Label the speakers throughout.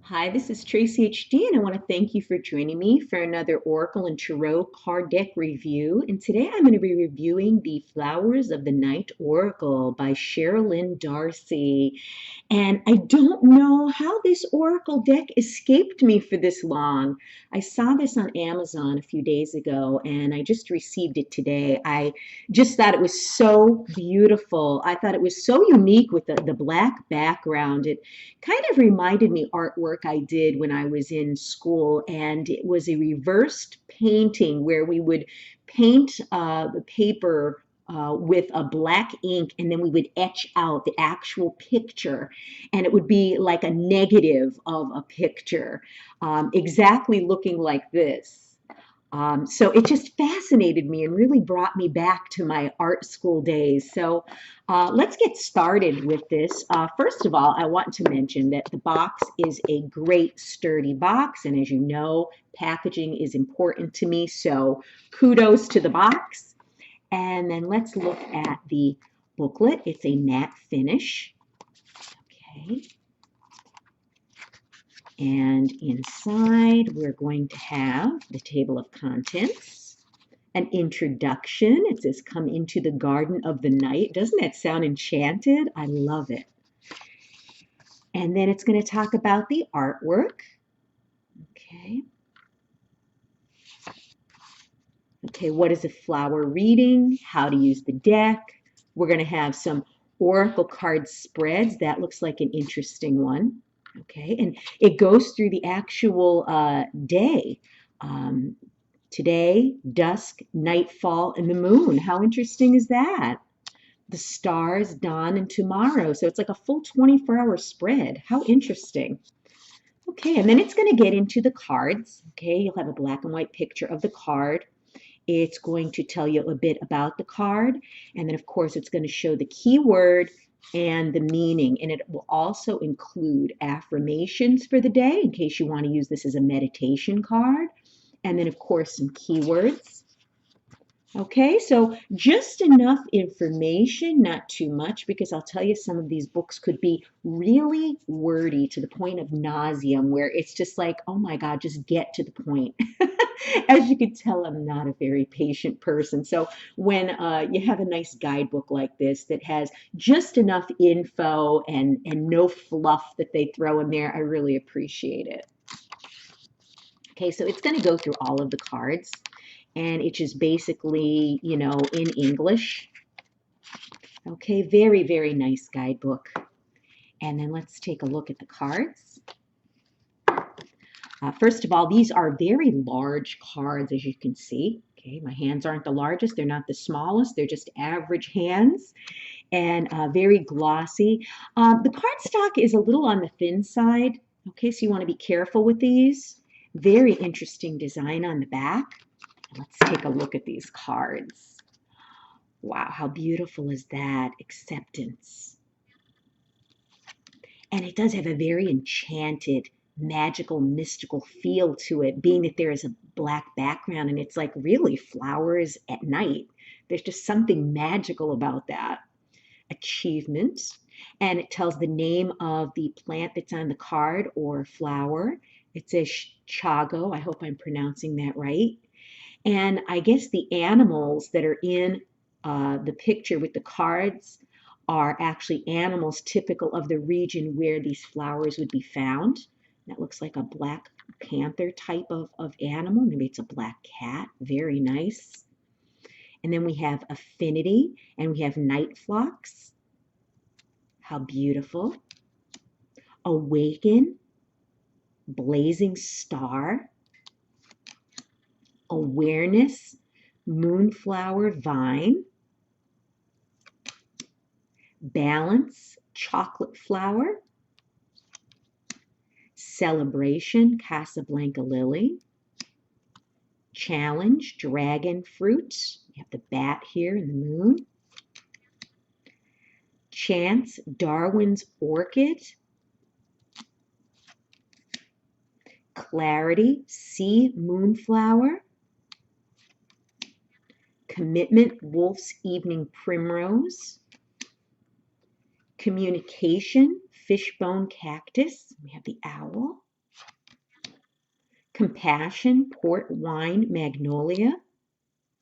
Speaker 1: Hi, this is Traceyhd, and I want to thank you for joining me for another Oracle and Tarot card deck review. And today I'm going to be reviewing the Flowers of the Night Oracle by Sherilyn Darcy. And I don't know how this Oracle deck escaped me for this long. I saw this on Amazon a few days ago, and I just received it today. I just thought it was so beautiful. I thought it was so unique with the black background. It kind of reminded me artwork I did when I was in school, and it was a reversed painting where we would paint the paper with a black ink, and then we would etch out the actual picture, and it would be like a negative of a picture, exactly looking like this. So it just fascinated me and really brought me back to my art school days. So let's get started with this. First of all, I want to mention that the box is a great sturdy box. And as you know, packaging is important to me. So kudos to the box. And then let's look at the booklet. It's a matte finish. Okay. And inside, we're going to have the table of contents, an introduction. It says, "Come into the garden of the night." Doesn't that sound enchanted? I love it. And then it's going to talk about the artwork. Okay. Okay, what is a flower reading? How to use the deck. We're going to have some oracle card spreads. That looks like an interesting one. Okay, and it goes through the actual day. Um, Today, dusk, nightfall, and the moon. How interesting is that? The stars, dawn, and tomorrow. So it's like a full 24-hour spread. How interesting. Okay, and then it's going to get into the cards. Okay, you'll have a black and white picture of the card. It's going to tell you a bit about the card. And then, of course, it's going to show the keyword and the meaning. And it will also include affirmations for the day in case you want to use this as a meditation card. And then, of course, some keywords. Okay, so just enough information, not too much, because I'll tell you some of these books could be really wordy to the point of nauseum, where it's just like, oh my God, just get to the point. As you can tell, I'm not a very patient person. So when you have a nice guidebook like this that has just enough info and no fluff that they throw in there, I really appreciate it. Okay, so it's going to go through all of the cards, and it's just basically, you know, in English. Okay, very, very nice guidebook. And then let's take a look at the cards. First of all, these are very large cards, as you can see. Okay, my hands aren't the largest, they're not the smallest, they're just average hands, and very glossy. The cardstock is a little on the thin side. Okay, so you want to be careful with these. Very interesting design on the back. Let's take a look at these cards. Wow, how beautiful is that? Acceptance. And it does have a very enchanted, magical, mystical feel to it, being that there is a black background and it's like really flowers at night. There's just something magical about that. Achievement. And it tells the name of the plant that's on the card or flower. It says chago. I hope I'm pronouncing that right. And I guess the animals that are in the picture with the cards are actually animals typical of the region where these flowers would be found. That looks like a black panther type of animal. Maybe it's a black cat. Very nice. And then we have affinity, and we have night phlox. How beautiful. Awaken, blazing star, awareness, moonflower vine, balance, chocolate flower, celebration, Casablanca lily, challenge, dragon fruit. You have the bat here and the moon. Chance, Darwin's orchid. Clarity, sea moonflower. Commitment, wolf's evening primrose. Communication, fishbone cactus. We have the owl. Compassion, port wine, magnolia.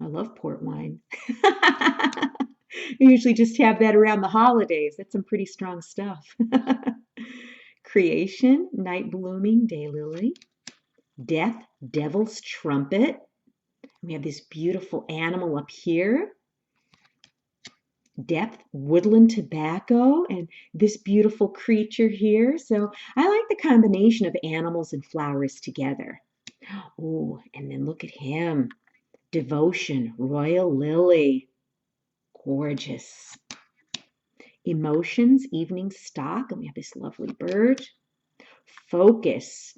Speaker 1: I love port wine. We usually just have that around the holidays. That's some pretty strong stuff. Creation, night blooming, daylily. Death, devil's trumpet. We have this beautiful animal up here. Depth, woodland tobacco, and this beautiful creature here. So I like the combination of animals and flowers together. Oh, and then look at him. Devotion, royal lily. Gorgeous. Emotions, evening stock, and we have this lovely bird. Focus,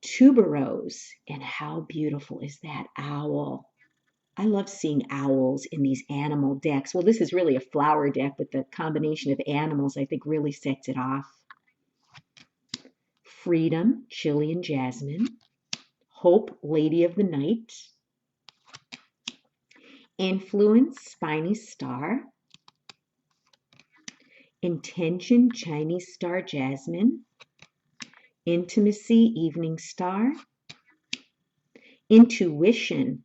Speaker 1: tuberose, and how beautiful is that owl? I love seeing owls in these animal decks. Well, this is really a flower deck, but the combination of animals, I think, really sets it off. Freedom, Chilean jasmine. Hope, lady of the night. Influence, spiny star. Intention, Chinese star jasmine. Intimacy, evening star. Intuition,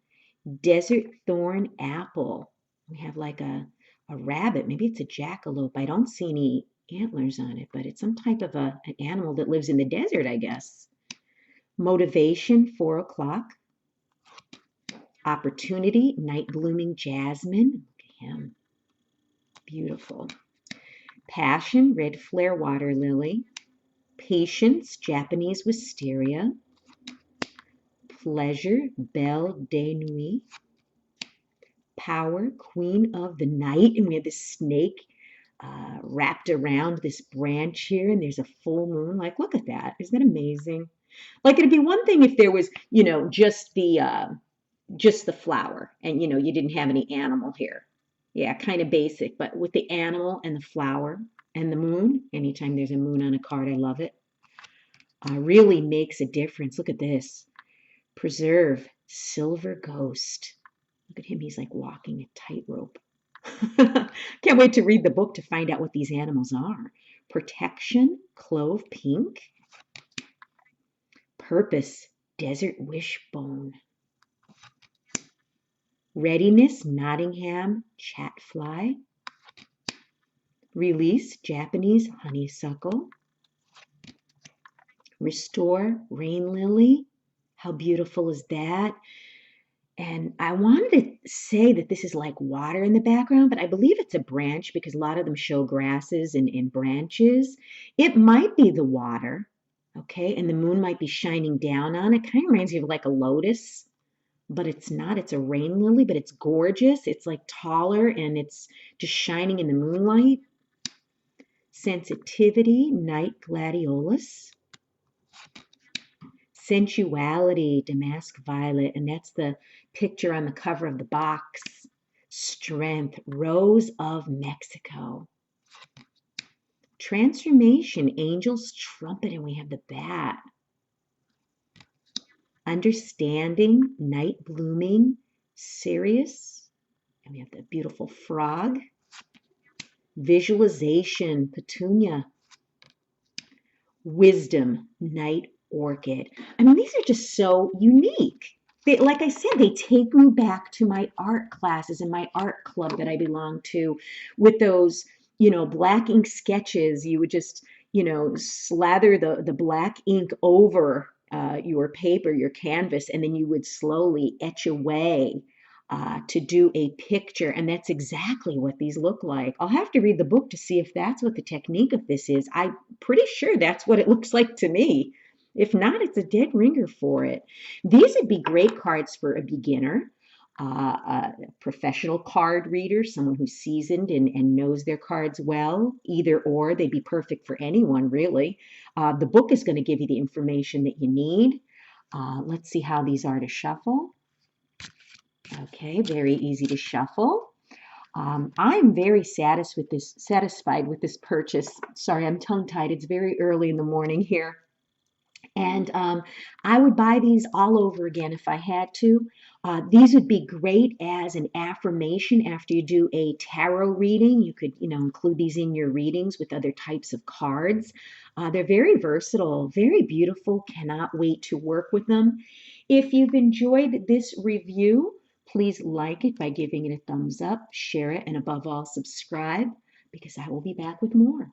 Speaker 1: desert thorn apple. We have like a rabbit. Maybe it's a jackalope. I don't see any antlers on it, but it's some type of an animal that lives in the desert, I guess. Motivation, 4 o'clock. Opportunity, night blooming jasmine. Look at him. Beautiful. Passion, red flare water lily. Patience, Japanese wisteria. Pleasure, belle de nuit. Power, queen of the night, and we have this snake wrapped around this branch here, and there's a full moon. Like, look at that. Isn't that amazing? Like, it'd be one thing if there was, just the flower, and you didn't have any animal here. Yeah, kind of basic, but with the animal and the flower and the moon, anytime there's a moon on a card, I love it. Really makes a difference. Look at this. Preserve, silver ghost. Look at him, he's like walking a tightrope. Can't wait to read the book to find out what these animals are. Protection, clove pink. Purpose, desert wishbone. Readiness, Nottingham chatfly. Release, Japanese honeysuckle. Restore, rain lily. How beautiful is that? And I wanted to say that this is like water in the background, but I believe it's a branch because a lot of them show grasses and branches. It might be the water, okay? And the moon might be shining down on it. Kind of reminds me of like a lotus, but it's not. It's a rain lily, but it's gorgeous. It's like taller and it's just shining in the moonlight. Sensitivity, night gladiolus. Sensuality, damask violet, and that's the picture on the cover of the box. Strength, Rose of Mexico. Transformation, Angel's trumpet, and we have the bat. Understanding, night blooming, Sirius, and we have the beautiful frog. Visualization, Petunia. Wisdom, night orchid. I mean, these are just so unique. Like I said, they take me back to my art classes and my art club that I belonged to with those, black ink sketches. You would just, slather the black ink over your paper, your canvas, and then you would slowly etch away to do a picture. And that's exactly what these look like. I'll have to read the book to see if that's what the technique of this is. I'm pretty sure that's what it looks like to me. If not, it's a dead ringer for it. These would be great cards for a beginner, a professional card reader, someone who's seasoned and knows their cards well. Either or, they'd be perfect for anyone, really. The book is going to give you the information that you need. Let's see how these are to shuffle. Okay, very easy to shuffle. I'm very satisfied with this purchase. Sorry, I'm tongue-tied. It's very early in the morning here. And I would buy these all over again if I had to. These would be great as an affirmation after you do a tarot reading. You could, include these in your readings with other types of cards. They're very versatile, very beautiful. Cannot wait to work with them. If you've enjoyed this review, please like it by giving it a thumbs up, share it, and above all, subscribe because I will be back with more.